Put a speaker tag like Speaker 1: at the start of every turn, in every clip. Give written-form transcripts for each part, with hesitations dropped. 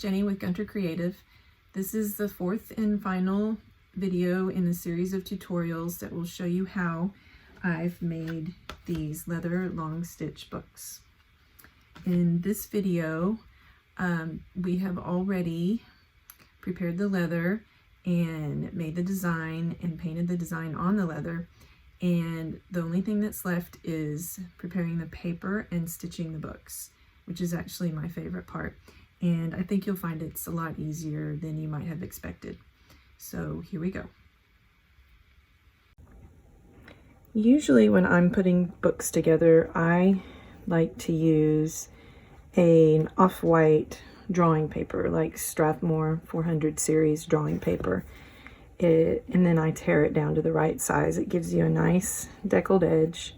Speaker 1: Jenny with Gunter Creative. This is the fourth and final video in a series of tutorials that will show you how I've made these leather long stitch books. In this video, we have already prepared the leather and made the design and painted the design on the leather, and the only thing that's left is preparing the paper and stitching the books, which is actually my favorite part, and I think you'll find it's a lot easier than you might have expected. So here we go. Usually when I'm putting books together, I like to use an off-white drawing paper, like Strathmore 400 series drawing paper. And then I tear it down to the right size. It gives you a nice deckled edge,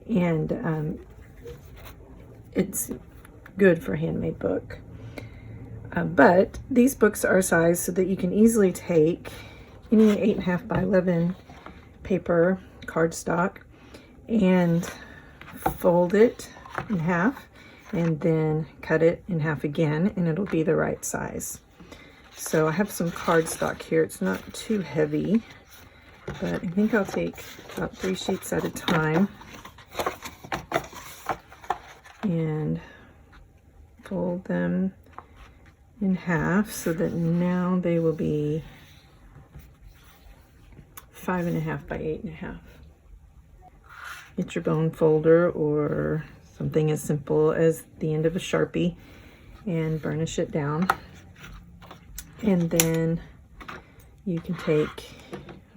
Speaker 1: and it's good for a handmade book. But these books are sized so that you can easily take any 8.5 by 11 paper cardstock and fold it in half and then cut it in half again, and it'll be the right size. So I have some cardstock here. It's not too heavy, but I think I'll take about 3 sheets at a time and fold them in half so that now they will be 5.5 by 8.5. Get your bone folder or something as simple as the end of a Sharpie and burnish it down. And then you can take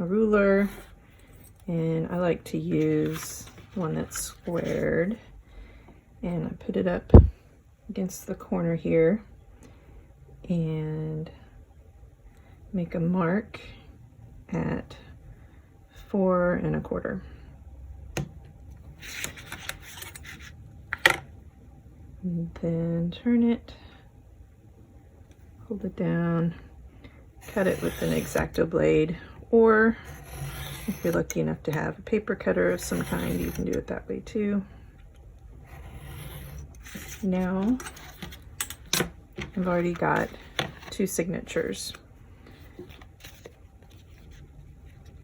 Speaker 1: a ruler, and I like to use one that's squared, and I put it up against the corner here and make a mark at 4 1/4. And then turn it, hold it down, cut it with an X-Acto blade, or if you're lucky enough to have a paper cutter of some kind, you can do it that way too. Now I've already got 2 signatures.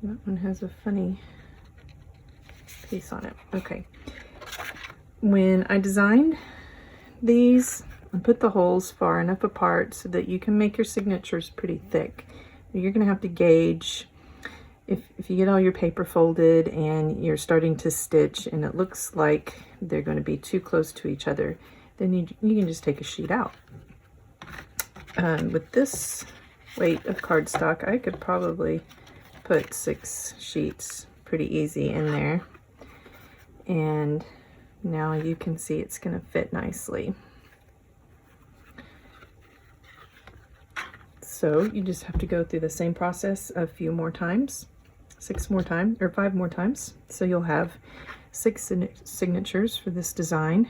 Speaker 1: That one has a funny piece on it. Okay. When I designed these, I put the holes far enough apart so that you can make your signatures pretty thick. You're going to have to gauge if you get all your paper folded and you're starting to stitch and it looks like they're going to be too close to each other, then you can just take a sheet out. With this weight of cardstock, I could probably put 6 sheets pretty easy in there, and now you can see it's going to fit nicely. So you just have to go through the same process a few more times, 6 more times or 5 more times. So you'll have 6 signatures for this design.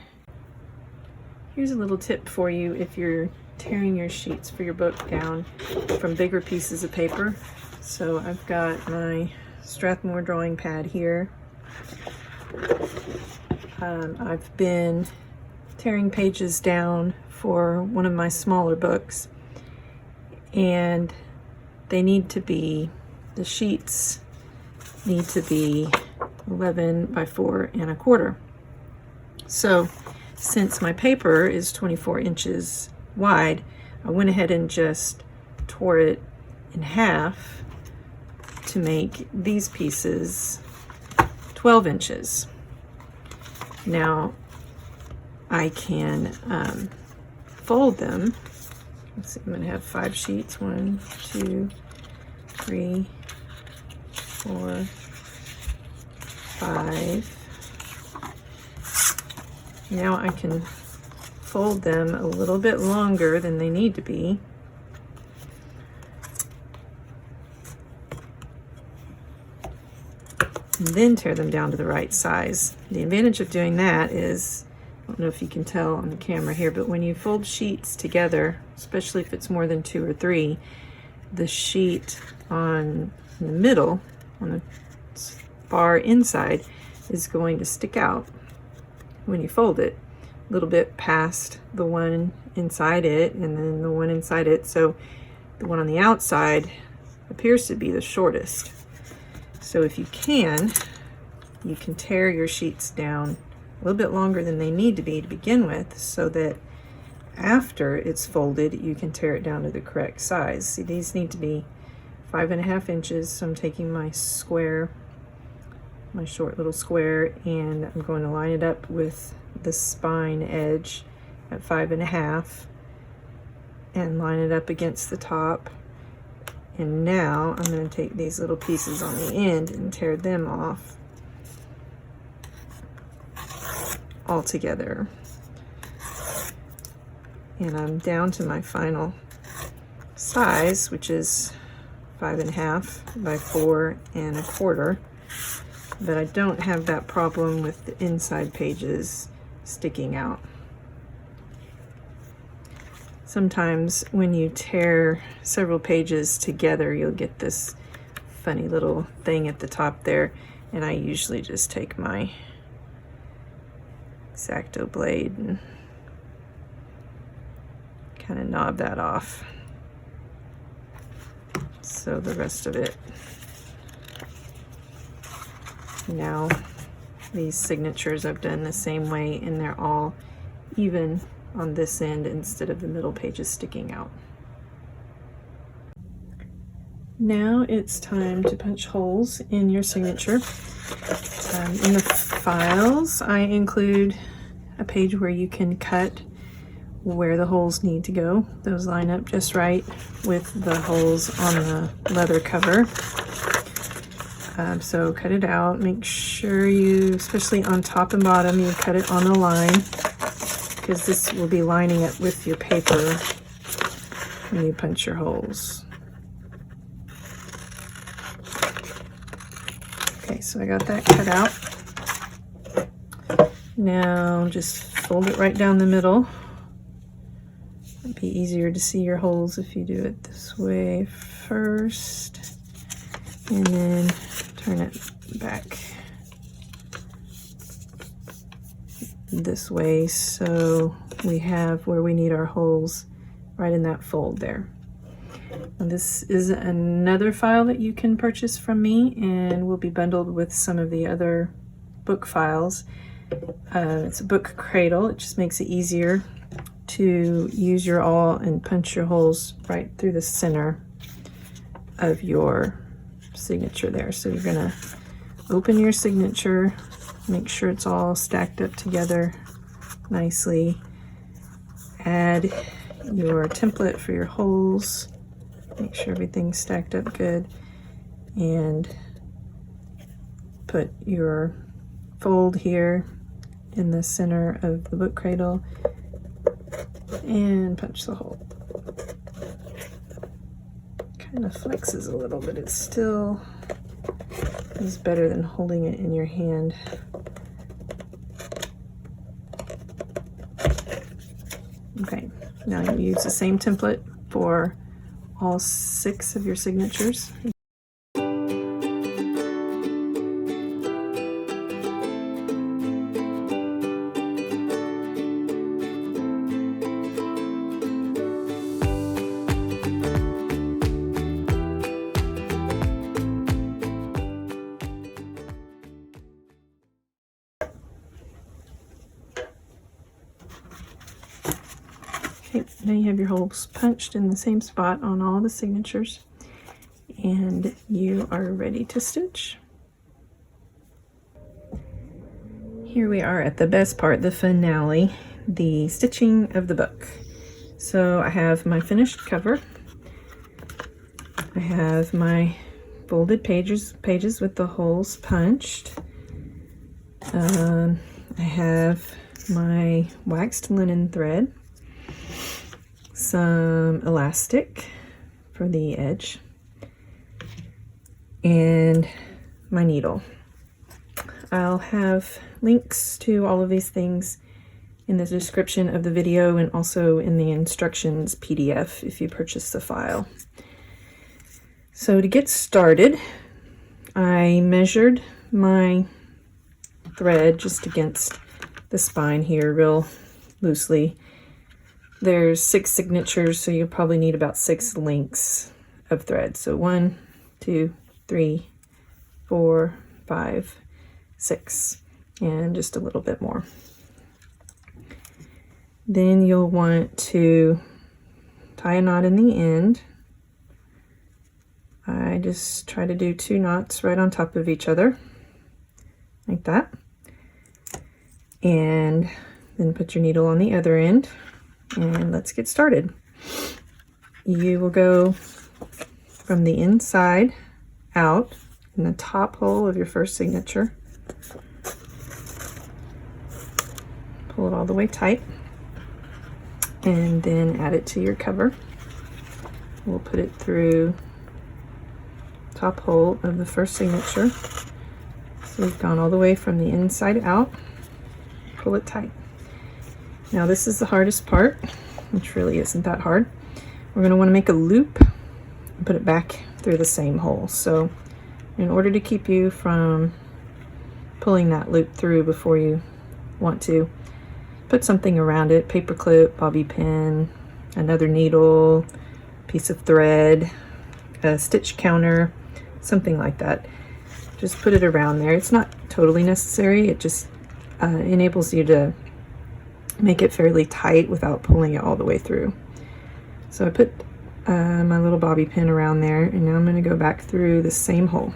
Speaker 1: Here's a little tip for you if you're tearing your sheets for your book down from bigger pieces of paper. So I've got my Strathmore drawing pad here. I've been tearing pages down for one of my smaller books, and they need to be, the sheets need to be 11 by 4 1/4. So since my paper is 24 inches wide, I went ahead and just tore it in half to make these pieces 12 inches. Now I can fold them. Let's see, I'm going to have 5 sheets. 1, 2, 3, 4, 5. Now I can fold them a little bit longer than they need to be. And then tear them down to the right size. The advantage of doing that is, I don't know if you can tell on the camera here, but when you fold sheets together, especially if it's more than 2 or 3, the sheet in the middle, on the far inside, is going to stick out when you fold it. little bit past the one inside it and then the one inside it, so the one on the outside appears to be the shortest. So if you can tear your sheets down a little bit longer than they need to begin with, so that after it's folded you can tear it down to the correct size. See, these need to be 5.5 inches, so I'm taking my square, my short little square, and I'm going to line it up with the spine edge at 5.5 and line it up against the top. And now I'm going to take these little pieces on the end and tear them off all together. And I'm down to my final size, which is 5.5 by 4.25. But I don't have that problem with the inside pages sticking out. Sometimes when you tear several pages together, you'll get this funny little thing at the top there, and I usually just take my X-Acto blade and kind of knob that off. So the rest of it. Now these signatures I've done the same way, and they're all even on this end instead of the middle pages sticking out. Now it's time to punch holes in your signature. In the files I include a page where you can cut where the holes need to go. Those line up just right with the holes on the leather cover. So cut it out. Make sure you, especially on top and bottom, you cut it on the line, because this will be lining up with your paper when you punch your holes. Okay, so I got that cut out. Now just fold it right down the middle. It'd be easier to see your holes if you do it this way first, and then turn it back this way, so we have where we need our holes right in that fold there. And this is another file that you can purchase from me, and will be bundled with some of the other book files. It's a book cradle. It just makes it easier to use your awl and punch your holes right through the center of your signature there. So you're gonna open your signature, make sure it's all stacked up together nicely, add your template for your holes, make sure everything's stacked up good, and put your fold here in the center of the book cradle and punch the hole. Kind of flexes a little, but it still is better than holding it in your hand. Okay, now you use the same template for all 6 of your signatures. Okay, now you have your holes punched in the same spot on all the signatures, and you are ready to stitch. Here we are at the best part, the finale, the stitching of the book. So I have my finished cover. I have my folded pages with the holes punched. I have my waxed linen thread, some elastic for the edge, and my needle. I'll have links to all of these things in the description of the video, and also in the instructions PDF if you purchase the file. So to get started, I measured my thread just against the spine here, real loosely. There's 6 signatures, so you'll probably need about 6 lengths of thread. So 1, 2, 3, 4, 5, 6, and just a little bit more. Then you'll want to tie a knot in the end. I just try to do 2 knots right on top of each other, like that. And then put your needle on the other end, and let's get started. You will go from the inside out in the top hole of your first signature. Pull it all the way tight, and then add it to your cover. We'll put it through top hole of the first signature. So we've gone all the way from the inside out. Pull it tight. Now this is the hardest part, which really isn't that hard. We're going to want to make a loop and put it back through the same hole. So in order to keep you from pulling that loop through before you want to, put something around it: paper clip, bobby pin, another needle, piece of thread, a stitch counter, something like that. Just put it around there. It's not totally necessary. It just enables you to make it fairly tight without pulling it all the way through. So I put my little bobby pin around there, and now I'm going to go back through the same hole.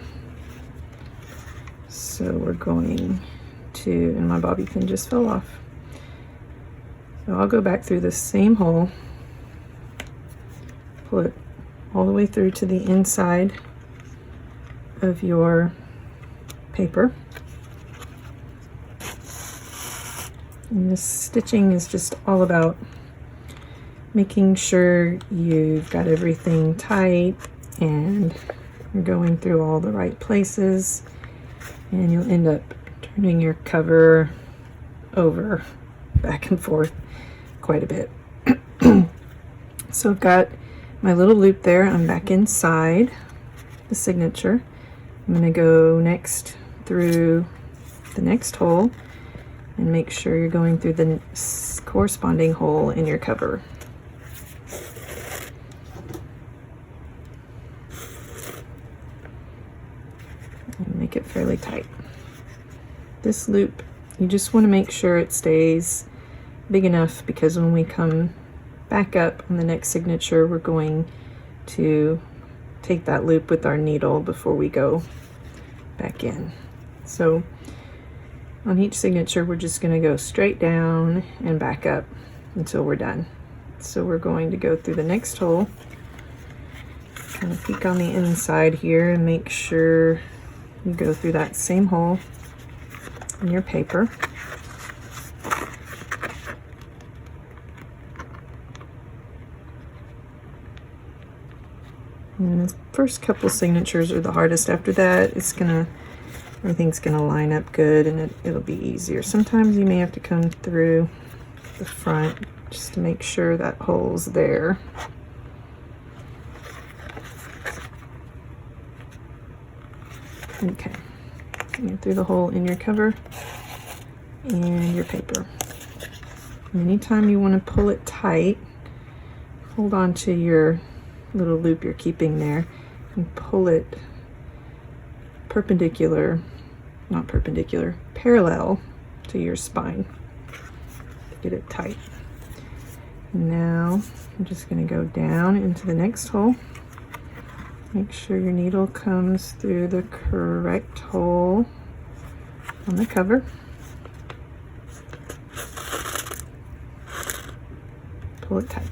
Speaker 1: So we're going to, and my bobby pin just fell off. So I'll go back through the same hole, pull it all the way through to the inside of your paper. And this stitching is just all about making sure you've got everything tight and you're going through all the right places, and you'll end up turning your cover over back and forth quite a bit. So I've got my little loop there. I'm back inside the signature. I'm going to go next through the next hole and make sure you're going through the corresponding hole in your cover. And make it fairly tight. This loop, you just want to make sure it stays big enough, because when we come back up on the next signature, we're going to take that loop with our needle before we go back in. So on each signature, we're just going to go straight down and back up until we're done. So we're going to go through the next hole, kind of peek on the inside here and make sure you go through that same hole in your paper. And the first couple signatures are the hardest. After that, everything's gonna line up good, and it'll be easier. Sometimes you may have to come through the front just to make sure that hole's there. Okay, you're through the hole in your cover and your paper. Anytime you want to pull it tight, hold on to your little loop you're keeping there and pull it parallel to your spine to get it tight. Now I'm just going to go down into the next hole. Make sure your needle comes through the correct hole on the cover. Pull it tight.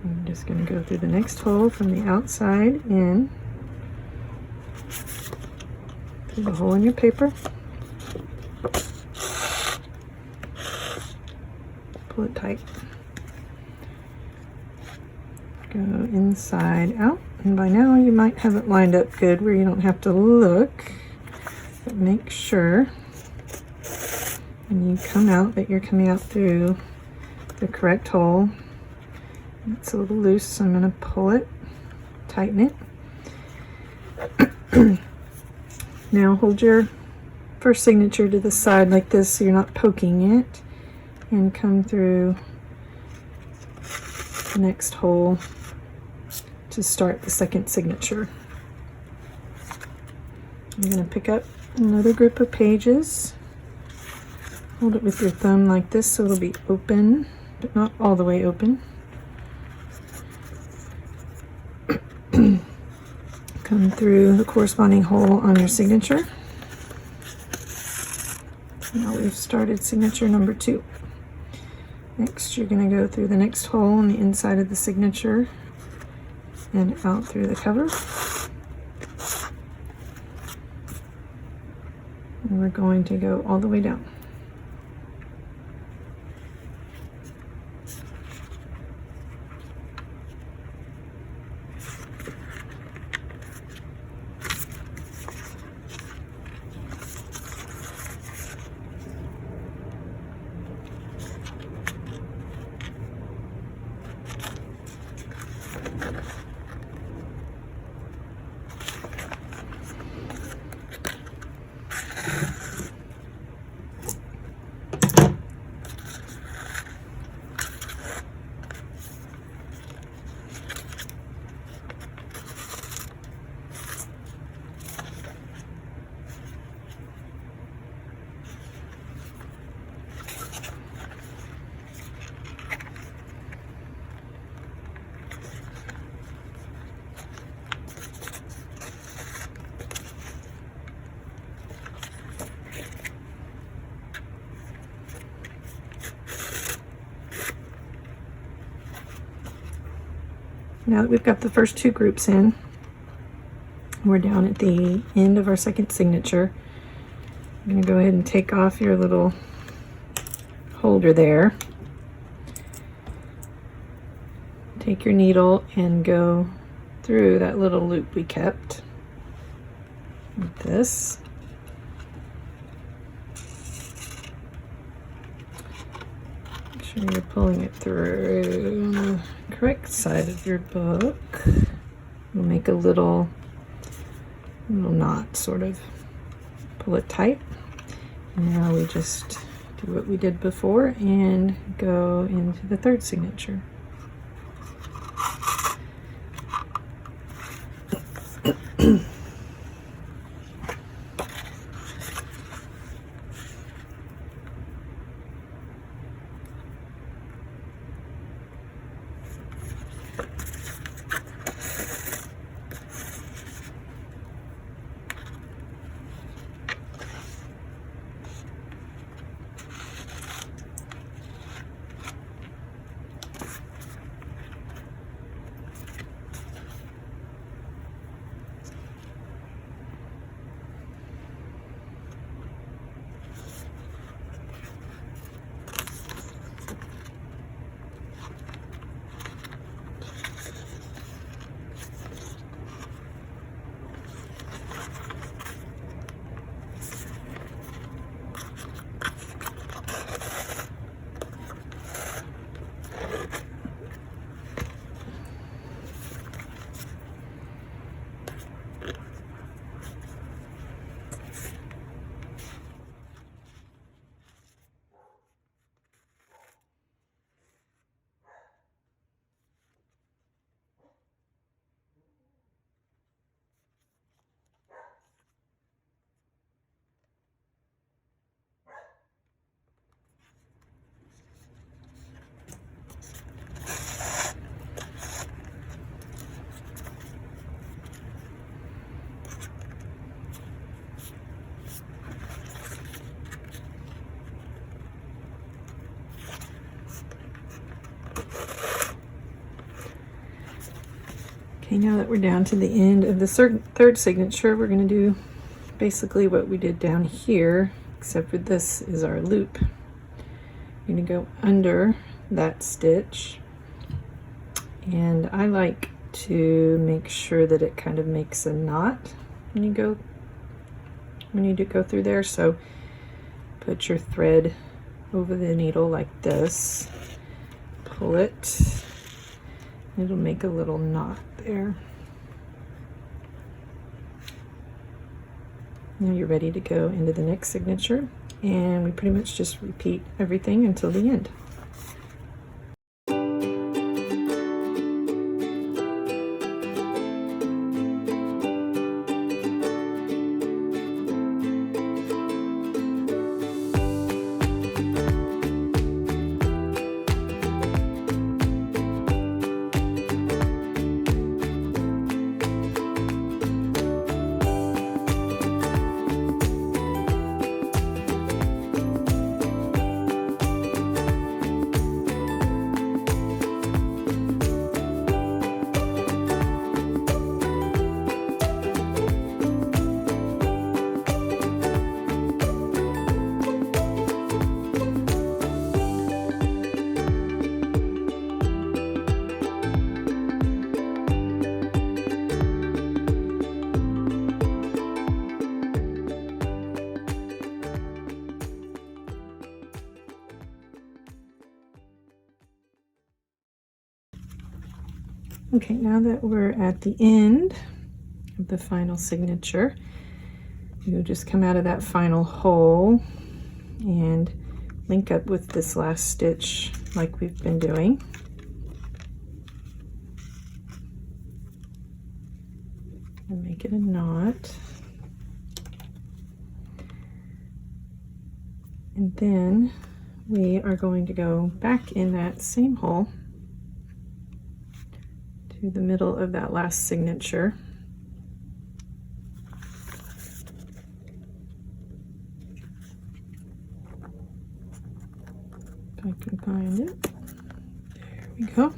Speaker 1: I'm just going to go through the next hole from the outside in, through the hole in your paper. Pull it tight. Go inside out, and by now you might have it lined up good where you don't have to look, but make sure when you come out that you're coming out through the correct hole. It's a little loose, so I'm going to pull it, tighten it. Now hold your first signature to the side like this so you're not poking it, and come through the next hole to start the second signature. You're going to pick up another group of pages. Hold it with your thumb like this so it'll be open, but not all the way open. Come through the corresponding hole on your signature. Now we've started signature number 2. Next, you're going to go through the next hole on the inside of the signature and out through the cover. And we're going to go all the way down. Now that we've got the first 2 groups in, we're down at the end of our second signature. I'm going to go ahead and take off your little holder there. Take your needle and go through that little loop we kept like this. Make sure you're pulling it through the correct side of your book. We'll make a little knot, sort of. Pull it tight. And now we just do what we did before and go into the third signature. Okay, now that we're down to the end of the third signature, we're going to do basically what we did down here, except for this is our loop. You're going to go under that stitch, and I like to make sure that it kind of makes a knot when you do go through there. So put your thread over the needle like this, pull it, it'll make a little knot there. Now you're ready to go into the next signature, and we pretty much just repeat everything until the end. Okay, now that we're at the end of the final signature, you'll just come out of that final hole and link up with this last stitch like we've been doing. And make it a knot. And then we are going to go back in that same hole to the middle of that last signature. If I can find it. There we go.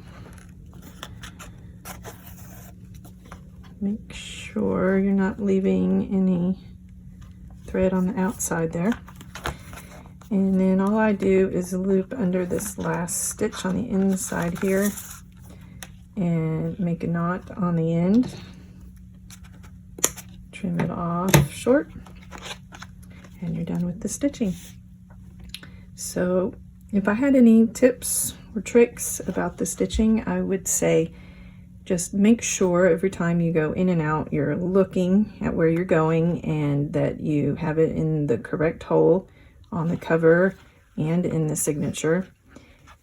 Speaker 1: Make sure you're not leaving any thread on the outside there. And then all I do is loop under this last stitch on the inside here and make a knot on the end, trim it off short, and you're done with the stitching. So if I had any tips or tricks about the stitching, I would say just make sure every time you go in and out, you're looking at where you're going and that you have it in the correct hole on the cover and in the signature.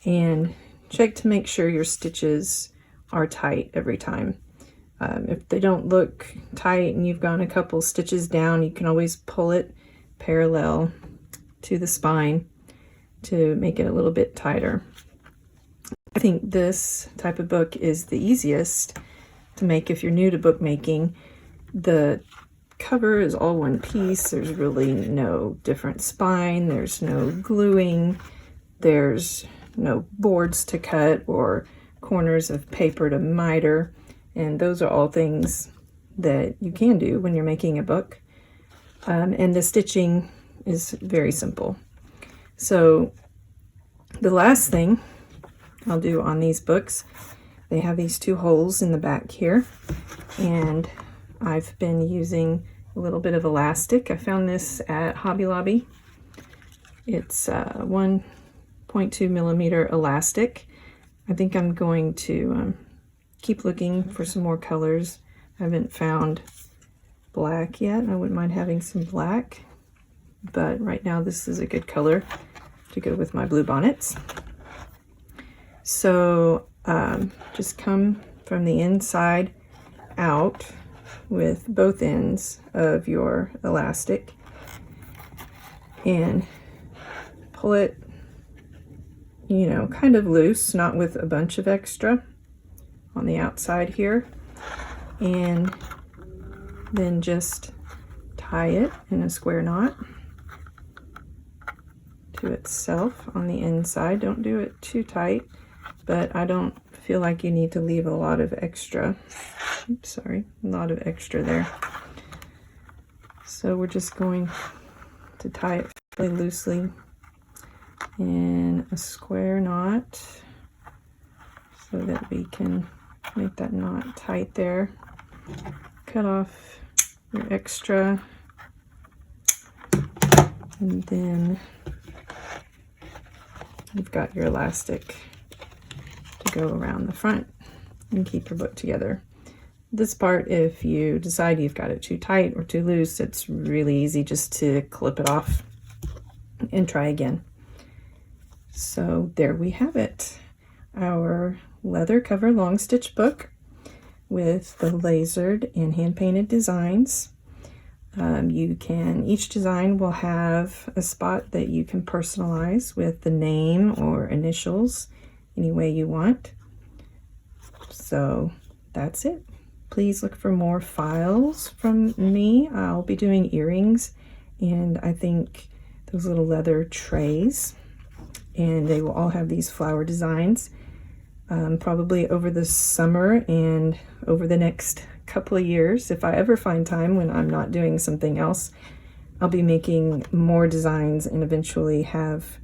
Speaker 1: And check to make sure your stitches are tight every time. If they don't look tight and you've gone a couple stitches down, you can always pull it parallel to the spine to make it a little bit tighter. I think this type of book is the easiest to make if you're new to bookmaking. The cover is all one piece. There's really no different spine. There's no gluing. There's no boards to cut or corners of paper to miter, and those are all things that you can do when you're making a book. And the stitching is very simple. So the last thing I'll do on these books, they have these two holes in the back here, and I've been using a little bit of elastic. I found this at Hobby Lobby. It's 1.2 millimeter elastic. I think I'm going to keep looking for some more colors. I haven't found black yet. I wouldn't mind having some black, but right now this is a good color to go with my blue bonnets. So just come from the inside out with both ends of your elastic and pull it, you know, kind of loose, not with a bunch of extra on the outside here, and then just tie it in a square knot to itself on the inside. Don't do it too tight, but I don't feel like you need to leave a lot of extra. Oops, sorry, a lot of extra there. So we're just going to tie it fairly loosely in a square knot so that we can make that knot tight there. Cut off your extra, and then you've got your elastic to go around the front and keep your book together. This part, if you decide you've got it too tight or too loose, it's really easy just to clip it off and try again. So there we have it, our leather cover long stitch book with the lasered and hand painted designs. Each design will have a spot that you can personalize with the name or initials any way you want. So that's it. Please look for more files from me. I'll be doing earrings, and I think those little leather trays, and they will all have these flower designs. Probably over the summer and over the next couple of years, if I ever find time when I'm not doing something else, I'll be making more designs and eventually have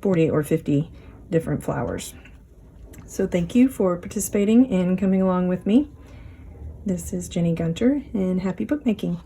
Speaker 1: 40 or 50 different flowers. So thank you for participating and coming along with me. This is Jenny Gunter, and happy bookmaking.